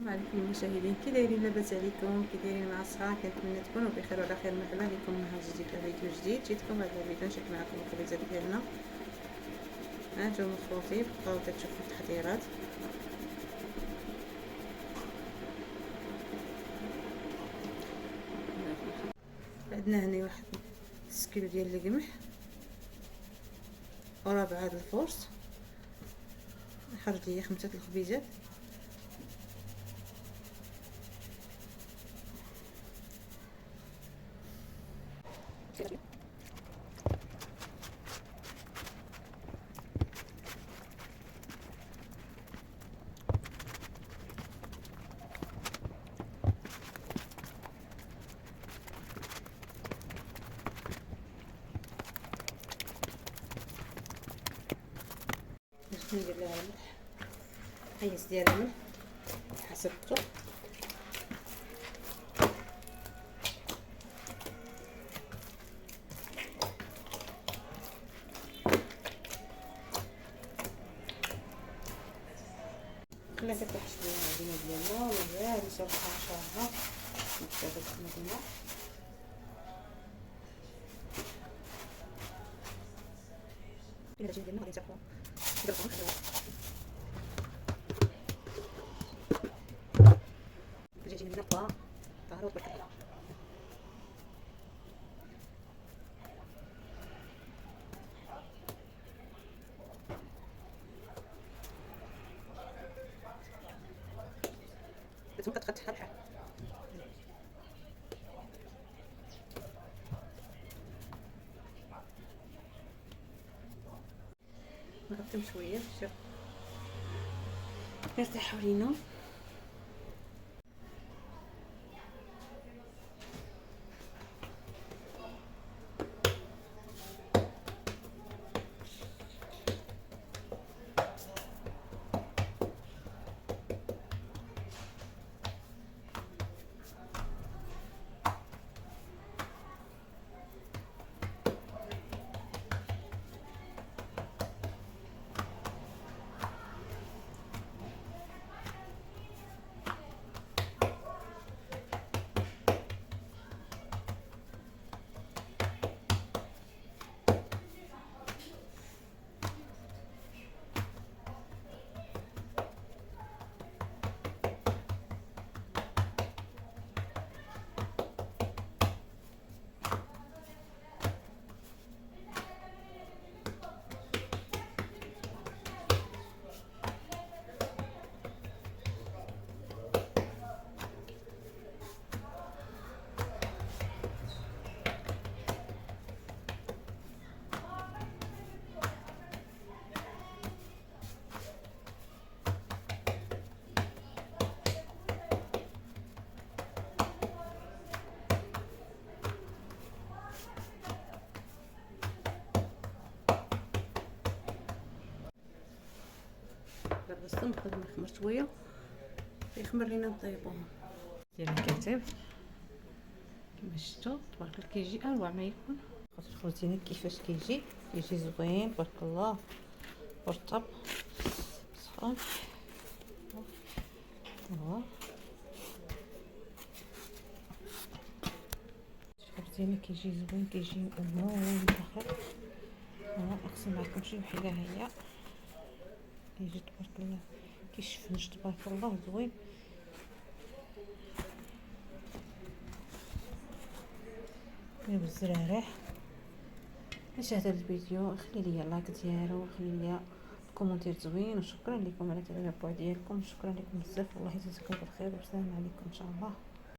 السلام عليكم المشاهدين، كي دايرين؟ لاباس عليكم؟ كي دايرين مع الصحه؟ كنتمنى تكونوا بخير وعلى خير. مرحبا بكم نهار جديد وفيديو جديد. جيتكم هذا الفيديو نشارك معكم الخبيزات ديالنا. هانتوما خوتي بقاو كتشوفوا التحضيرات. عندنا هنا واحد 6 كيلو ديال القمح وربعه د الفورس. خرج ليا 5 الخبيزات. ندير لها الملح، قياس ديال الملح حسب الذوق. خلينا كتطيح شويه العجينه ديالنا ومزيان نصبحها ان شاء الله. نكتفي بالمدينه العجينه ديالنا غادي نصبحوها العجينه ديالنا طاهره وتبارك الله. لازم كتقطعها بحال نغطيو شويه باش يرتاحوا لينا. دابا الصم خدنا نخمر شويه يخمر لينا نطيبوهم ديال الكتاب. كما شفتوا تبارك الله كيجي اروع ما يكون. خاطر الخبز ديالنا كيفاش كيجي زوين تبارك الله مرطب سخون. الخبز ديالنا كيجي زوين كيجي ملون داخل. نقسم معكم شي وحده هي كيجي تبارك الله كيشفنج تبارك الله زوين. بالزرارح باش هذا الفيديو خلي لي لايك ديالو وخلي لي كومونتير زوين. وشكرا لكم على التتبع ديالكم. شكرا لكم بزاف والله يجزيكم بالخير والسلام عليكم ان شاء الله.